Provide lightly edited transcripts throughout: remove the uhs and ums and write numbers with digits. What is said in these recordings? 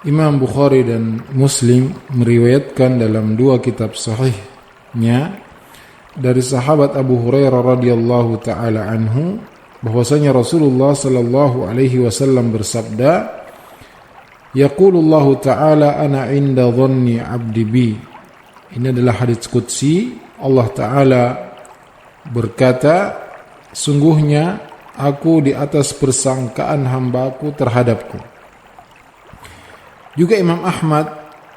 Imam Bukhari dan Muslim meriwayatkan dalam dua kitab sahihnya dari sahabat Abu Hurairah radhiyallahu taala anhu bahwasanya Rasulullah sallallahu alaihi wasallam bersabda, yaqulullahu taala ana inda dhanni 'abdi bi. Ini adalah hadits qudsi. Allah taala berkata, sungguhnya aku di atas persangkaan hambaku terhadapku. Juga Imam Ahmad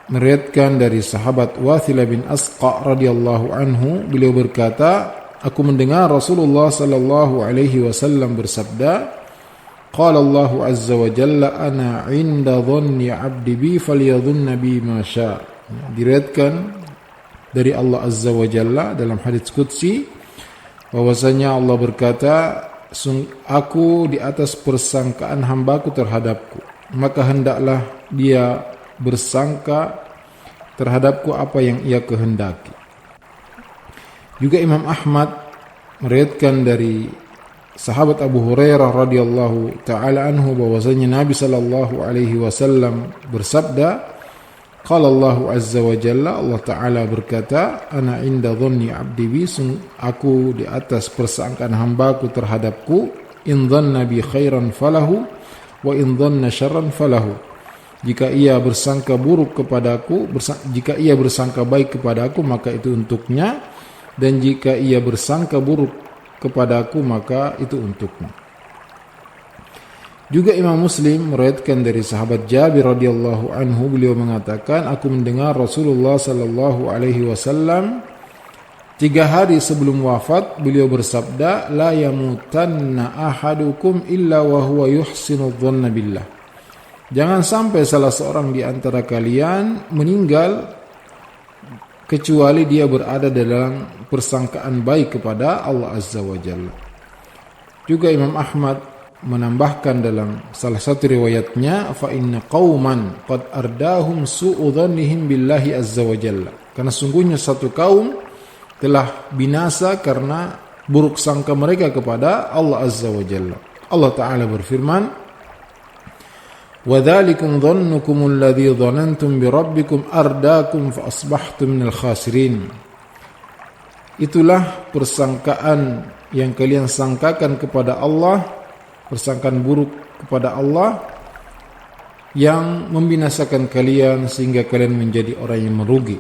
meriwayatkan dari sahabat Wathilah bin Asqa radhiyallahu anhu, beliau berkata, aku mendengar Rasulullah sallallahu alaihi wasallam bersabda, qala Allah azza wa jalla ana 'inda dhanni 'abdi bi falyadhunna bi ma syaa. Diriwayatkan dari Allah azza wa jalla dalam hadits qudsi bahwasanya Allah berkata, aku di atas persangkaan hambaku terhadapku, maka hendaklah dia bersangka terhadapku apa yang ia kehendaki. Juga Imam Ahmad meriwayatkan dari sahabat Abu Hurairah radhiyallahu taala anhu bahwasanya Nabi sallallahu alaihi wasallam bersabda, qala Allah azza wa jalla, Allah taala berkata, ana inda dhanni 'abdi bi, aku di atas persangkaan hambaku terhadapku, in dhanna bi khairan falahu wa in dhanna syarran falahu. Jika ia bersangka buruk kepadaku, jika ia bersangka baik kepadaku, maka itu untuknya, dan jika ia bersangka buruk kepadaku, maka itu untuknya. Juga Imam Muslim meriwayatkan dari sahabat Jabir radhiyallahu anhu, beliau mengatakan, aku mendengar Rasulullah sallallahu alaihi wasallam 3 hari sebelum wafat, beliau bersabda, la yamutanna ahadukum illa wa huwa yuhsinu dhanna billah. Jangan sampai salah seorang di antara kalian meninggal kecuali dia berada dalam persangkaan baik kepada Allah azza wa jalla. Juga Imam Ahmad menambahkan dalam salah satu riwayatnya, fa inna qauman qad ardahum su'u dhannihim billahi azza wa jalla. Karena sungguhnya satu kaum telah binasa karena buruk sangka mereka kepada Allah azza wa jalla. Allah taala berfirman, wa dzalikum dhannukum alladhi dhanantum bi rabbikum ardaakum fa asbahtum minal khasirin. Itulah persangkaan yang kalian sangkakan kepada Allah, persangkaan buruk kepada Allah yang membinasakan kalian sehingga kalian menjadi orang yang merugi.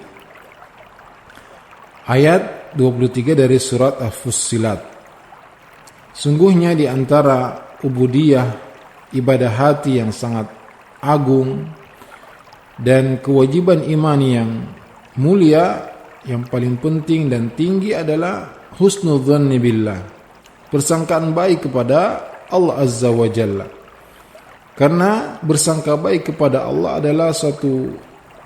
Ayat 23 dari surat As-Fussilat. Sungguhnya di antara ubudiyah, ibadah hati yang sangat agung dan kewajiban iman yang mulia, yang paling penting dan tinggi adalah husnudzanni billah, persangkaan baik kepada Allah azza wa jalla. Karena bersangka baik kepada Allah adalah suatu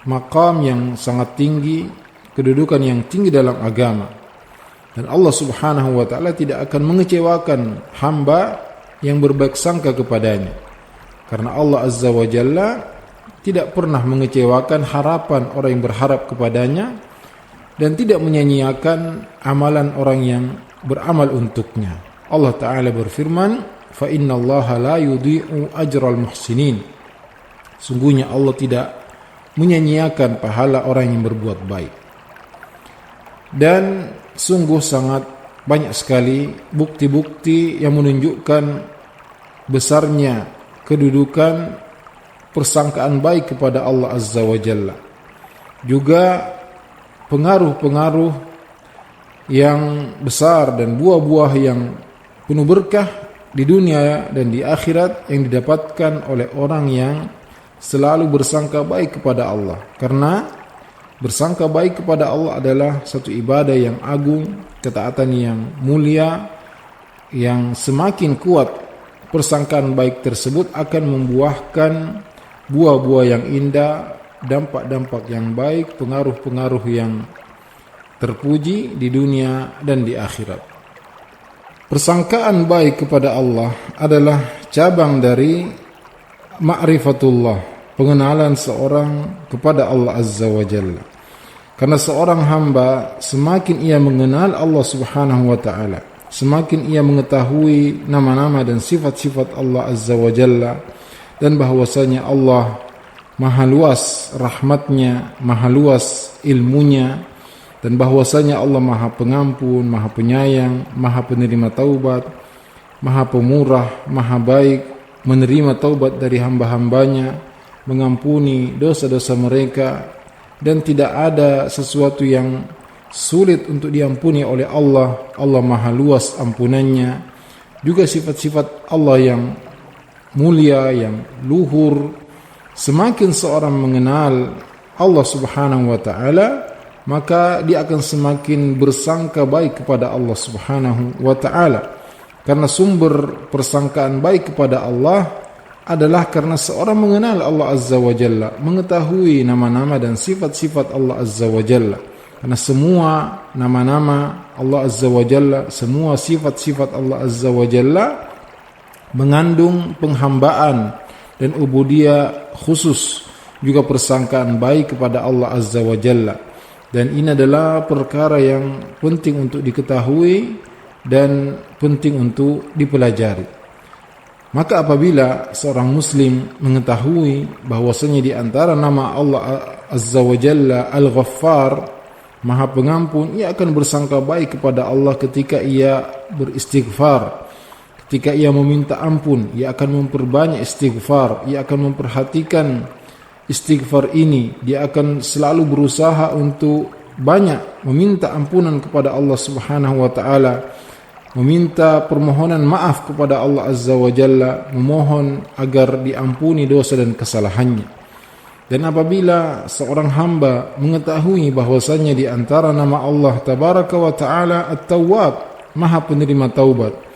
maqam yang sangat tinggi, kedudukan yang tinggi dalam agama, dan Allah subhanahu wa ta'ala tidak akan mengecewakan hamba yang berbaik sangka kepadanya. Karena Allah azza wa jalla tidak pernah mengecewakan harapan orang yang berharap kepadanya, dan tidak menyanyiakan amalan orang yang beramal untuknya. Allah taala berfirman, fa innallaha la yudhi'u ajral muhsinin. Sungguhnya Allah tidak menyanyiakan pahala orang yang berbuat baik. Dan sungguh sangat banyak sekali bukti-bukti yang menunjukkan besarnya kedudukan persangkaan baik kepada Allah azza wa jalla. Juga pengaruh-pengaruh yang besar dan buah-buah yang penuh berkah di dunia dan di akhirat yang didapatkan oleh orang yang selalu bersangka baik kepada Allah. Karena bersangka baik kepada Allah adalah satu ibadah yang agung, ketaatan yang mulia, yang semakin kuat persangkaan baik tersebut akan membuahkan buah-buah yang indah, dampak-dampak yang baik, pengaruh-pengaruh yang terpuji di dunia dan di akhirat. Persangkaan baik kepada Allah adalah cabang dari ma'rifatullah, pengenalan seorang kepada Allah azza wa jalla. Karena seorang hamba semakin ia mengenal Allah subhanahu wa ta'ala, semakin ia mengetahui nama-nama dan sifat-sifat Allah azza wa jalla, dan bahwasanya Allah maha luas rahmatnya, maha luas ilmunya, dan bahwasanya Allah maha pengampun, maha penyayang, maha penerima taubat, maha pemurah, maha baik, menerima taubat dari hamba-hambanya, mengampuni dosa-dosa mereka, dan tidak ada sesuatu yang sulit untuk diampuni oleh Allah. Allah maha luas ampunannya. Juga sifat-sifat Allah yang mulia, yang luhur. Semakin seorang mengenal Allah subhanahu wa ta'ala, maka dia akan semakin bersangka baik kepada Allah subhanahu wa ta'ala. Karena sumber persangkaan baik kepada Allah adalah karena seorang mengenal Allah azza wa jalla, mengetahui nama-nama dan sifat-sifat Allah azza wa jalla. Karena semua nama-nama Allah azza wa jalla, semua sifat-sifat Allah azza wa jalla mengandung penghambaan dan ubudiyah khusus, juga persangkaan baik kepada Allah azza wa jalla. Dan ini adalah perkara yang penting untuk diketahui dan penting untuk dipelajari. Maka apabila seorang muslim mengetahui bahwasanya di antara nama Allah azza wa jalla Al-Ghaffar, maha pengampun, ia akan bersangka baik kepada Allah ketika ia beristighfar. Ketika ia meminta ampun, ia akan memperbanyak istighfar, ia akan memperhatikan istighfar ini, dia akan selalu berusaha untuk banyak meminta ampunan kepada Allah subhanahu wa ta'ala, meminta permohonan maaf kepada Allah azza wa jalla, memohon agar diampuni dosa dan kesalahannya. Dan apabila seorang hamba mengetahui bahwasanya di antara nama Allah tabaraka wa ta'ala At-Tawwab, maha penerima taubat,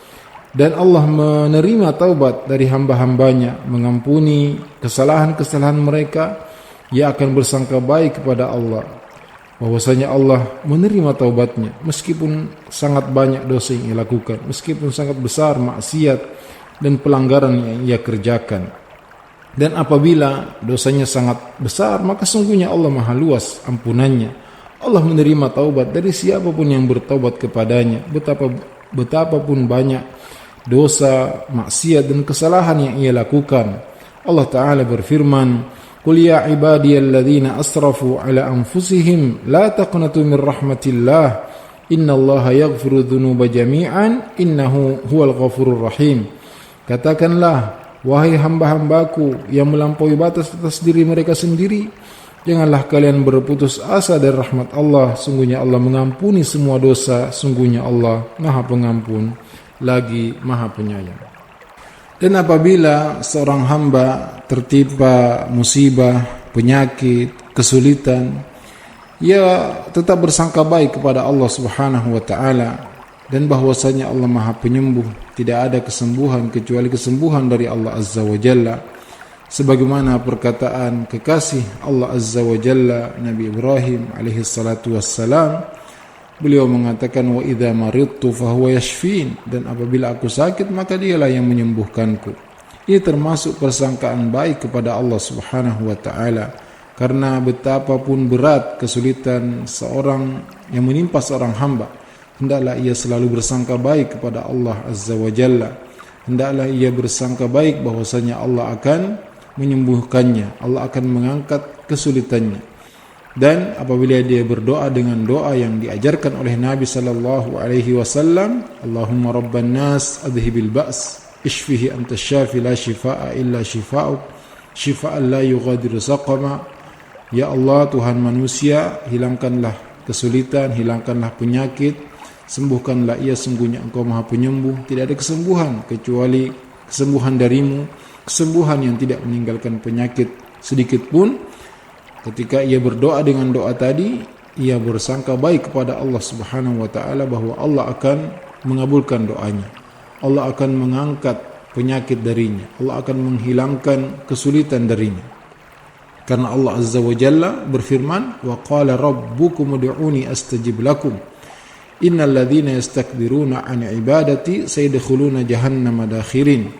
dan Allah menerima taubat dari hamba-hambanya, mengampuni kesalahan-kesalahan mereka, ia akan bersangka baik kepada Allah, bahwasanya Allah menerima taubatnya meskipun sangat banyak dosa yang ia lakukan, meskipun sangat besar maksiat dan pelanggaran yang ia kerjakan. Dan apabila dosanya sangat besar, maka sungguhnya Allah maha luas ampunannya. Allah menerima taubat dari siapapun yang bertaubat kepadanya, betapapun banyak dosa, maksiat dan kesalahan yang ia lakukan. Allah Ta'ala berfirman, "Qul ya ibadiyalladzina asrafu ala anfusihim la taqnatu min rahmatillah innallaha yaghfiru dzunuba jami'an innahu huwal ghafurur rahim." Katakanlah, wahai hamba-hambaku yang melampaui batas atas diri mereka sendiri, janganlah kalian berputus asa dari rahmat Allah. Sungguhnya Allah mengampuni semua dosa. Sungguhnya Allah maha pengampun lagi maha penyayang. Dan apabila seorang hamba tertimpa musibah, penyakit, kesulitan, ia tetap bersangka baik kepada Allah subhanahu wa ta'ala, dan bahwasanya Allah maha penyembuh. Tidak ada kesembuhan kecuali kesembuhan dari Allah azza wa jalla, sebagaimana perkataan kekasih Allah azza wa jalla Nabi Ibrahim alaihi salatu wassalam. Beliau mengatakan, wa idza maridtu fahuwa yashfin, dan apabila aku sakit maka dialah yang menyembuhkanku. Ini termasuk persangkaan baik kepada Allah subhanahu wa ta'ala, karena betapapun berat kesulitan seorang yang menimpa seorang hamba, hendaklah ia selalu bersangka baik kepada Allah azza wa jalla. Hendaklah ia bersangka baik bahwasanya Allah akan menyembuhkannya, Allah akan mengangkat kesulitannya. Dan apabila dia berdoa dengan doa yang diajarkan oleh Nabi sallallahu alaihi wasallam, Allahumma rabban nas adhibil ba's ishfihi anta syafi la shifaa illa shifaa'uk shifaa'an la yughadiru saqama. Ya Allah, Tuhan manusia, hilangkanlah kesulitan, hilangkanlah penyakit, sembuhkanlah ia, sungguhnya Engkau maha penyembuh, tidak ada kesembuhan kecuali kesembuhan darimu, kesembuhan yang tidak meninggalkan penyakit sedikit pun. Ketika ia berdoa dengan doa tadi, ia bersangka baik kepada Allah subhanahu wa ta'ala bahwa Allah akan mengabulkan doanya, Allah akan mengangkat penyakit darinya, Allah akan menghilangkan kesulitan darinya. Karena Allah azza wa jalla berfirman, wa qala rabbukum ud'uni astajib lakum innal ladzina yastakbiruna an ibadati sayadkhuluna jahannama dakhirin.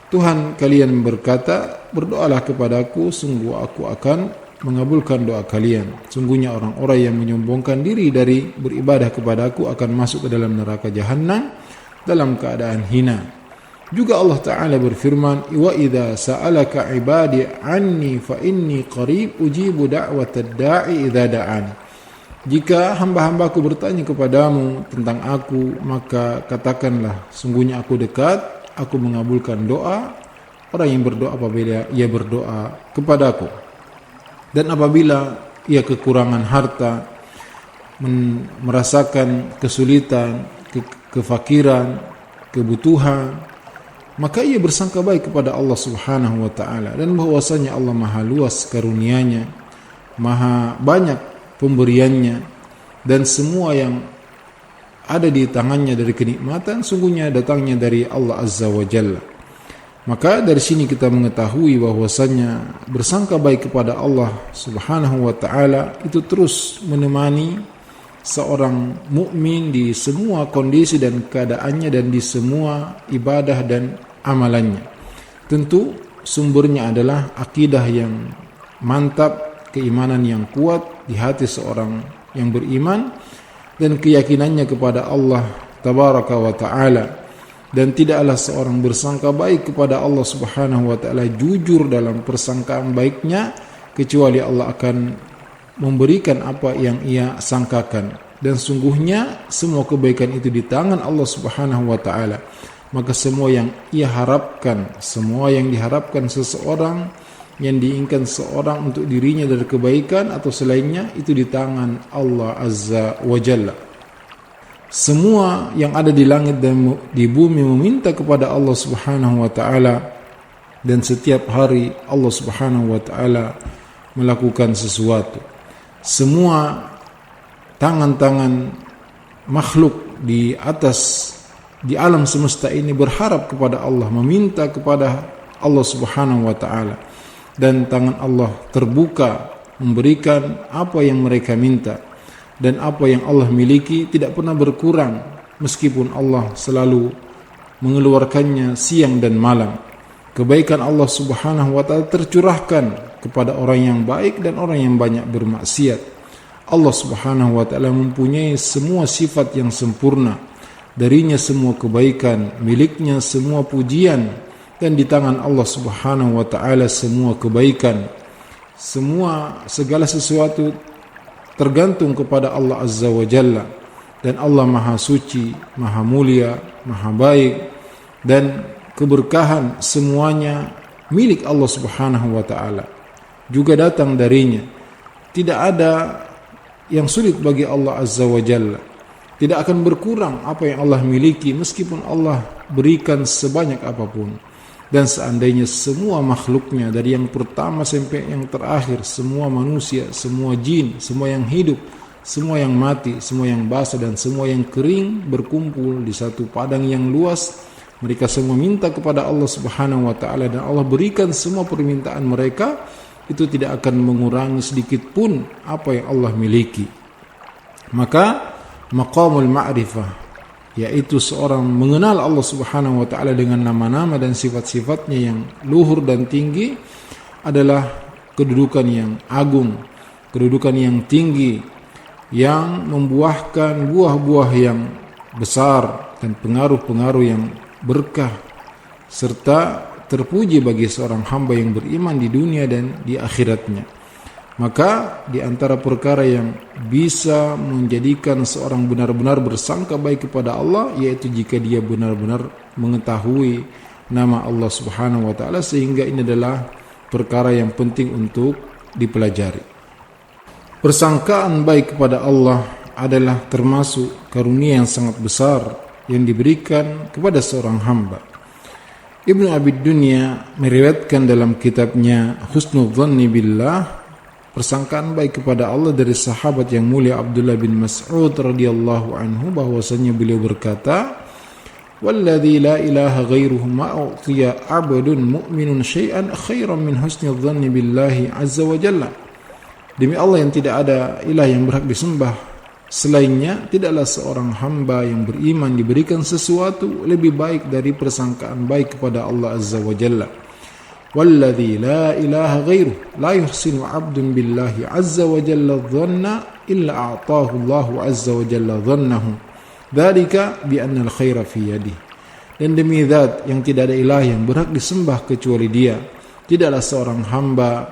Tuhan kalian berkata, berdoalah kepadaku, sungguh aku akan mengabulkan doa kalian. Sungguhnya orang-orang yang menyombongkan diri dari beribadah kepadaku akan masuk ke dalam neraka jahanam dalam keadaan hina. Juga Allah Ta'ala berfirman, wa idza sa'alaka ibadi anni fa inni qarib ujibu da'watad da'i idza da'an. Jika hamba-hambaku bertanya kepadamu tentang aku, maka katakanlah, sungguhnya aku dekat, aku mengabulkan doa orang yang berdoa apabila ia berdoa kepadaku. Dan apabila ia kekurangan harta, merasakan kesulitan, kefakiran, kebutuhan, maka ia bersangka baik kepada Allah Subhanahu wa ta'ala, dan bahwasanya Allah maha luas karunia-Nya, maha banyak pemberiannya, dan semua yang ada di tangannya dari kenikmatan sungguhnya datangnya dari Allah Azza wa Jalla. Maka dari sini kita mengetahui bahwasanya bersangka baik kepada Allah Subhanahu wa ta'ala itu terus menemani seorang mukmin di semua kondisi dan keadaannya dan di semua ibadah dan amalannya. Tentu sumbernya adalah akidah yang mantap, keimanan yang kuat di hati seorang yang beriman, dan keyakinannya kepada Allah Tabaraka wa Ta'ala. Dan tidaklah seorang bersangka baik kepada Allah Subhanahu wa ta'ala jujur dalam persangkaan baiknya kecuali Allah akan memberikan apa yang ia sangkakan. Dan sungguhnya semua kebaikan itu di tangan Allah Subhanahu wa ta'ala. Maka semua yang ia harapkan, semua yang diharapkan seseorang, yang diinginkan seorang untuk dirinya dari kebaikan atau selainnya, itu di tangan Allah Azza wa Jalla. Semua yang ada di langit dan di bumi meminta kepada Allah Subhanahu wa ta'ala, dan setiap hari Allah Subhanahu wa ta'ala melakukan sesuatu. Semua tangan-tangan makhluk di alam semesta ini berharap kepada Allah, meminta kepada Allah Subhanahu wa ta'ala, dan tangan Allah terbuka memberikan apa yang mereka minta, dan apa yang Allah miliki tidak pernah berkurang meskipun Allah selalu mengeluarkannya siang dan malam. Kebaikan Allah Subhanahu wa ta'ala tercurahkan kepada orang yang baik dan orang yang banyak bermaksiat. Allah Subhanahu wa ta'ala mempunyai semua sifat yang sempurna, darinya semua kebaikan, miliknya semua pujian, dan di tangan Allah Subhanahu wa ta'ala semua kebaikan. Segala sesuatu tergantung kepada Allah Azza wa Jalla, dan Allah maha suci, maha mulia, maha baik, dan keberkahan semuanya milik Allah Subhanahu wa ta'ala, juga datang darinya. Tidak ada yang sulit bagi Allah Azza wa Jalla. Tidak akan berkurang apa yang Allah miliki meskipun Allah berikan sebanyak apapun. Dan seandainya semua makhluknya dari yang pertama sampai yang terakhir, semua manusia, semua jin, semua yang hidup, semua yang mati, semua yang basah dan semua yang kering berkumpul di satu padang yang luas, mereka semua minta kepada Allah Subhanahu wa ta'ala, dan Allah berikan semua permintaan mereka, itu tidak akan mengurangi sedikit pun apa yang Allah miliki. Maka maqamul ma'rifah, yaitu seorang mengenal Allah Subhanahu wa ta'ala dengan nama-nama dan sifat-sifatnya yang luhur dan tinggi, adalah kedudukan yang agung, kedudukan yang tinggi, yang membuahkan buah-buah yang besar dan pengaruh-pengaruh yang berkah, serta terpuji bagi seorang hamba yang beriman di dunia dan di akhiratnya. Maka di antara perkara yang bisa menjadikan seorang benar-benar bersangka baik kepada Allah, yaitu jika dia benar-benar mengetahui nama Allah Subhanahu wa ta'ala, sehingga ini adalah perkara yang penting untuk dipelajari. Persangkaan baik kepada Allah adalah termasuk karunia yang sangat besar yang diberikan kepada seorang hamba. Ibnu Abi Dunya meriwayatkan dalam kitabnya Husnul Dhanni Billah, persangkaan baik kepada Allah, dari sahabat yang mulia Abdullah bin Mas'ud radhiyallahu anhu, bahwasanya beliau berkata, "Walladzi la ilaha ghairuhu ma u'tiya 'abdun mu'minun syai'an khairan min husnil dhanni billahi azza wa jalla." Demi Allah yang tidak ada ilah yang berhak disembah selainnya, tidaklah seorang hamba yang beriman diberikan sesuatu lebih baik dari persangkaan baik kepada Allah azza wa jalla. Walladzi la ilaha ghairuh la yuhsinu 'abdun billahi azza wa jalla dhanna illa a'tahu Allahu azza wa jalla dhannahu dzalika bi anna al-khaira fi yadihi. Dan demi zat yang tidak ada ilah yang berhak disembah kecuali dia, tidaklah seorang hamba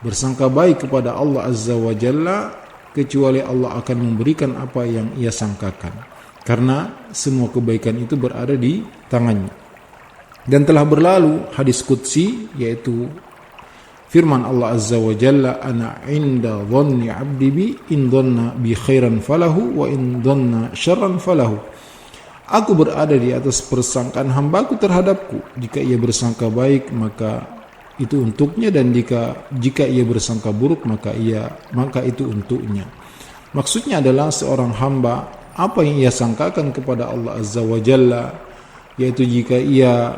bersangka baik kepada Allah Azza wa Jalla kecuali Allah akan memberikan apa yang ia sangkakan, karena semua kebaikan itu berada di tangannya. Dan telah berlalu hadis qudsi, yaitu firman Allah Azza wa Jalla, ana inda dhanni 'abdi bi in dhanna bi khairan falahu wa in dhanna syarran falahu. Aku berada di atas persangkaan hambaku terhadapku. Jika ia bersangka baik, maka itu untuknya, dan jika ia bersangka buruk, maka itu untuknya. Maksudnya adalah seorang hamba, apa yang ia sangkakan kepada Allah Azza wa Jalla, yaitu jika ia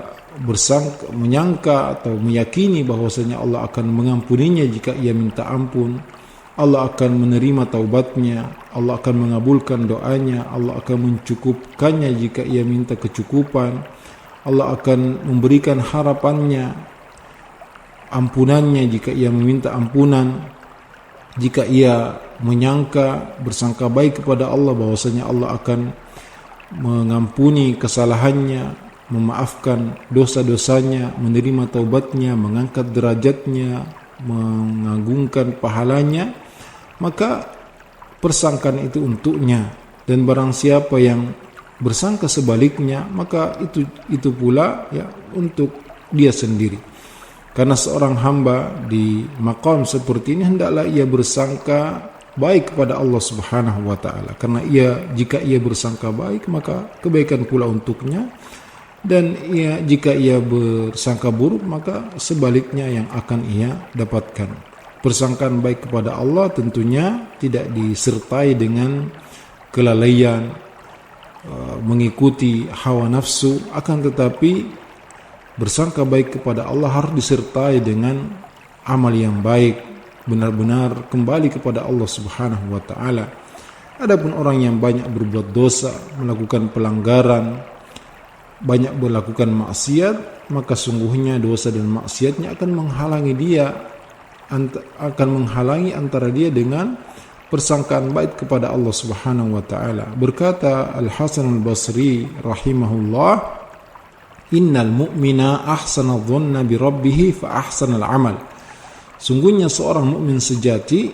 menyangka atau meyakini bahwasanya Allah akan mengampuninya jika ia minta ampun, Allah akan menerima taubatnya, Allah akan mengabulkan doanya, Allah akan mencukupkannya jika ia minta kecukupan, Allah akan memberikan harapannya, ampunannya jika ia meminta ampunan. Jika ia bersangka baik kepada Allah bahwasanya Allah akan mengampuni kesalahannya, memaafkan dosa-dosanya, menerima taubatnya, mengangkat derajatnya, mengagungkan pahalanya, maka persangkaan itu untuknya. Dan barang siapa yang bersangka sebaliknya, maka itu pula ya untuk dia sendiri. Karena seorang hamba di maqam seperti ini hendaklah ia bersangka baik kepada Allah Subhanahu wa taala. Karena jika ia bersangka baik, maka kebaikan pula untuknya. Dan jika ia bersangka buruk, maka sebaliknya yang akan ia dapatkan. Persangkaan baik kepada Allah tentunya tidak disertai dengan kelalaian, mengikuti hawa nafsu, akan tetapi bersangka baik kepada Allah harus disertai dengan amal yang baik, benar-benar kembali kepada Allah Subhanahu wa taala. Adapun orang yang banyak berbuat dosa, melakukan pelanggaran, banyak melakukan maksiat, maka sungguhnya dosa dan maksiatnya akan menghalangi antara dia dengan persangkaan baik kepada Allah Subhanahu wa taala. Berkata Al-Hasan Al-Basri rahimahullah, innal mu'mina ahsana dhanna bi rabbih fa ahsana al-amal. Sungguhnya seorang mukmin sejati,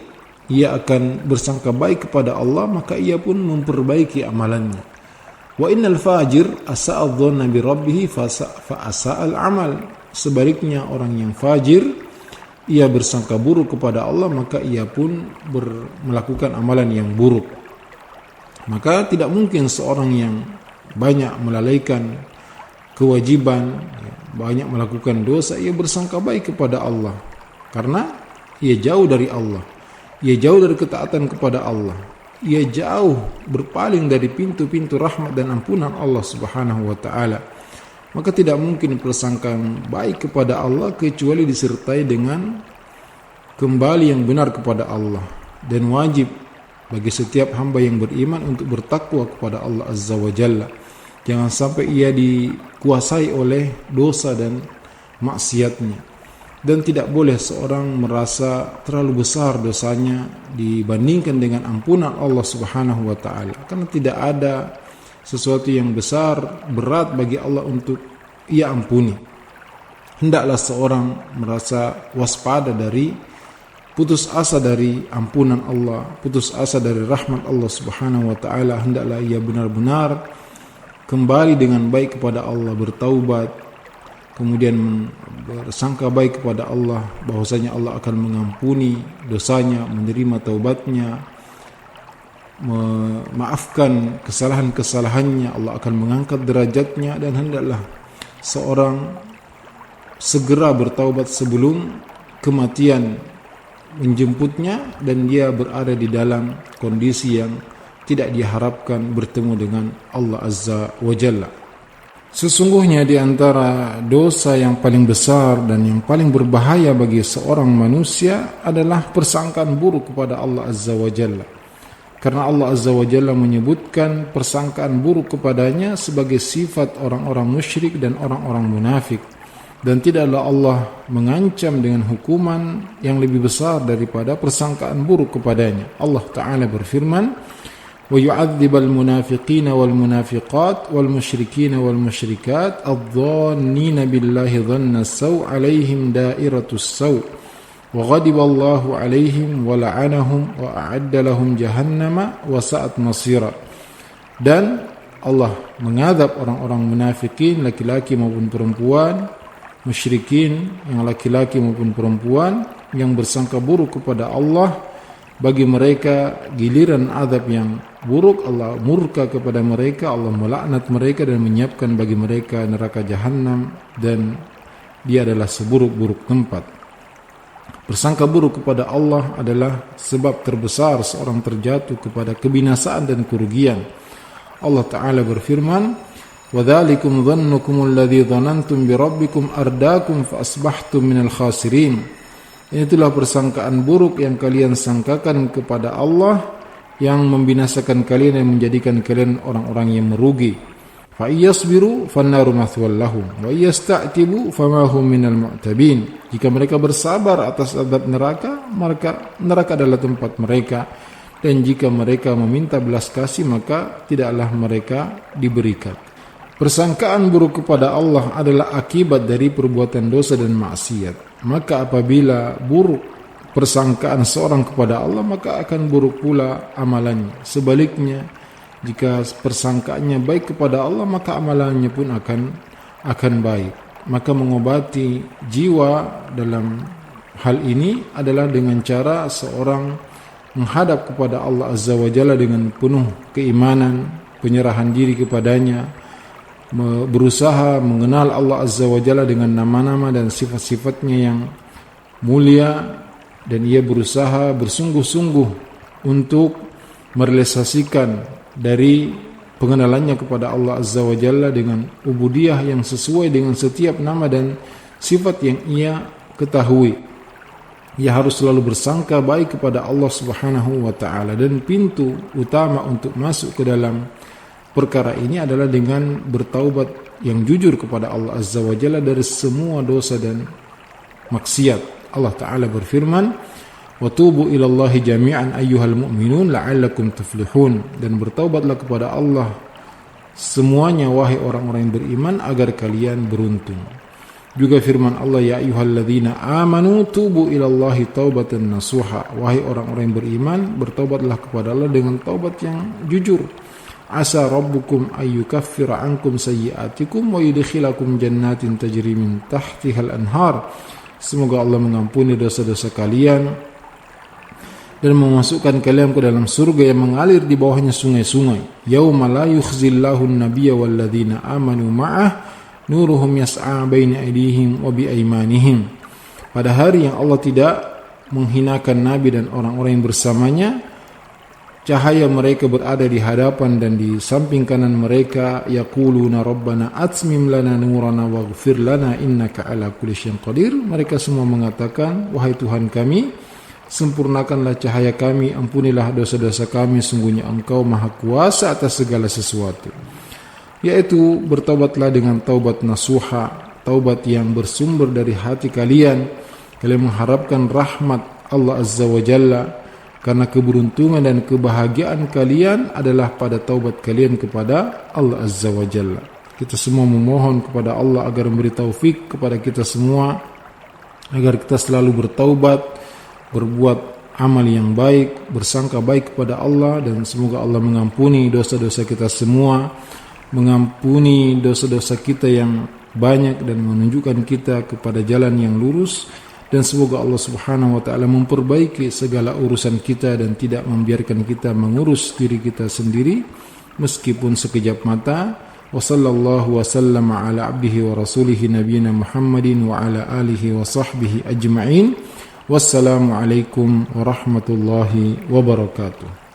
ia akan bersangka baik kepada Allah, maka ia pun memperbaiki amalannya. Wa innal fajir asa'a dhanna bi rabbih fa asa'a al-amal. Sebaliknya orang yang fajir, ia bersangka buruk kepada Allah, maka ia pun melakukan amalan yang buruk. Maka tidak mungkin seorang yang banyak melalaikan kewajiban, banyak melakukan dosa, ia bersangka baik kepada Allah, karena ia jauh dari Allah, ia jauh dari ketaatan kepada Allah, ia jauh berpaling dari pintu-pintu rahmat dan ampunan Allah Subhanahu wa taala. Maka tidak mungkin persangkaan baik kepada Allah kecuali disertai dengan kembali yang benar kepada Allah. Dan wajib bagi setiap hamba yang beriman untuk bertakwa kepada Allah Azza wa Jalla. Jangan sampai ia dikuasai oleh dosa dan maksiatnya. Dan tidak boleh seorang merasa terlalu besar dosanya dibandingkan dengan ampunan Allah Subhanahu wa taala. Karena tidak ada sesuatu yang besar, berat bagi Allah untuk ia ampuni. Hendaklah seorang merasa waspada dari putus asa dari ampunan Allah, putus asa dari rahmat Allah Subhanahu wa taala. Hendaklah ia benar-benar kembali dengan baik kepada Allah, bertaubat, kemudian bersangka baik kepada Allah bahwasanya Allah akan mengampuni dosanya, menerima taubatnya, memaafkan kesalahan-kesalahannya, Allah akan mengangkat derajatnya. Dan hendaklah seorang segera bertaubat sebelum kematian menjemputnya dan dia berada di dalam kondisi yang tidak diharapkan bertemu dengan Allah Azza wa Jalla. Sesungguhnya di antara dosa yang paling besar dan yang paling berbahaya bagi seorang manusia adalah persangkaan buruk kepada Allah Azza wa Jalla. Karena Allah Azza wa Jalla menyebutkan persangkaan buruk kepadanya sebagai sifat orang-orang musyrik dan orang-orang munafik. Dan tidaklah Allah mengancam dengan hukuman yang lebih besar daripada persangkaan buruk kepadanya. Allah Ta'ala berfirman, ويعذب المنافقين والمنافقات والمشركين والمشركات الظانين بالله ظن السوء عليهم دائرة السوء وغضب الله عليهم ولعنهم وأعد لهم جهنم وساءت مصيرا. Dan Allah mengadab orang-orang munafikin laki-laki maupun perempuan, musyrikin yang laki-laki maupun perempuan yang bersangka buruk kepada Allah. Bagi mereka giliran azab yang buruk, Allah murka kepada mereka, Allah melaknat mereka dan menyiapkan bagi mereka neraka jahanam, dan dia adalah seburuk-buruk tempat. Bersangka buruk kepada Allah adalah sebab terbesar seorang terjatuh kepada kebinasaan dan kerugian. Allah Ta'ala berfirman, وَذَلِكُمْ ظَنُّكُمُ الَّذِي ظَنَنْتُمْ بِرَبِّكُمْ أَرْدَاكُمْ فَأَصْبَحْتُمْ مِنَ الْخَاسِرِينَ. Itulah persangkaan buruk yang kalian sangkakan kepada Allah yang membinasakan kalian dan menjadikan kalian orang-orang yang merugi. Fa iyasbiru fannaru mathwal lahum wa iyasta'tibu fama hum minal mu'tabin. Jika mereka bersabar atas azab neraka, maka neraka adalah tempat mereka, dan jika mereka meminta belas kasih maka tidaklah mereka diberikan. Persangkaan buruk kepada Allah adalah akibat dari perbuatan dosa dan maksiat. Maka apabila buruk persangkaan seorang kepada Allah, maka akan buruk pula amalannya. Sebaliknya, jika persangkaannya baik kepada Allah, maka amalannya pun akan baik. Maka mengobati jiwa dalam hal ini adalah dengan cara seorang menghadap kepada Allah Azza wa Jalla dengan penuh keimanan, penyerahan diri kepadanya, berusaha mengenal Allah Azza wa Jalla dengan nama-nama dan sifat-sifatnya yang mulia, dan ia berusaha bersungguh-sungguh untuk merealisasikan dari pengenalannya kepada Allah Azza wa Jalla dengan ubudiyah yang sesuai dengan setiap nama dan sifat yang ia ketahui. Ia harus selalu bersangka baik kepada Allah Subhanahu wa Ta'ala, dan pintu utama untuk masuk ke dalam perkara ini adalah dengan bertaubat yang jujur kepada Allah Azza wa Jalla dari semua dosa dan maksiat. Allah Ta'ala berfirman, وَتُوبُوا إِلَى اللَّهِ جَمِيعًا أَيُّهَا الْمُؤْمِنُونَ لَعَلَّكُمْ تُفْلِحُونَ. Dan bertaubatlah kepada Allah semuanya, wahai orang-orang yang beriman, agar kalian beruntung. Juga firman Allah, ya ayyuhalladzina amanu tubu ilallahi taubatan nasuha. Wahai orang-orang yang beriman, bertaubatlah kepada Allah dengan taubat yang jujur. Asa rabbukum ayyukaffira ankum sayyi'atikum wa yudkhilakum jannatin tajri min tahtihal anhar. Semoga Allah mengampuni dosa-dosa kalian dan memasukkan kalian ke dalam surga yang mengalir di bawahnya sungai-sungai. Yauma la yukhzillahu an-nabiyya walladzina amanu ma'ah nuruhum yas'a baina aydihim wa biaymanihim. Pada hari yang Allah tidak menghinakan Nabi dan orang-orang yang bersamanya, cahaya mereka berada di hadapan dan di samping kanan mereka. Yaquluna rabbana atmim lana nurana waghfir lana innaka ala kulli syai'in qadir. Mereka semua mengatakan, wahai Tuhan kami, sempurnakanlah cahaya kami, ampunilah dosa-dosa kami, sungguhnya Engkau maha kuasa atas segala sesuatu. Yaitu bertaubatlah dengan taubat nasuha, taubat yang bersumber dari hati kalian. Kalian mengharapkan rahmat Allah Azza wa Jalla, karena keberuntungan dan kebahagiaan kalian adalah pada taubat kalian kepada Allah Azza wa Jalla. Kita semua memohon kepada Allah agar memberi taufik kepada kita semua, agar kita selalu bertaubat, berbuat amal yang baik, bersangka baik kepada Allah, dan semoga Allah mengampuni dosa-dosa kita semua, mengampuni dosa-dosa kita yang banyak dan menunjukkan kita kepada jalan yang lurus. Dan semoga Allah Subhanahu wa Ta'ala memperbaiki segala urusan kita dan tidak membiarkan kita mengurus diri kita sendiri meskipun sekejap mata. Wa sallallahu wa sallama ala abdihi wa rasulihi nabiyina Muhammadin wa ala alihi wa sahbihi ajma'in. Wassalamu alaikum warahmatullahi wabarakatuh.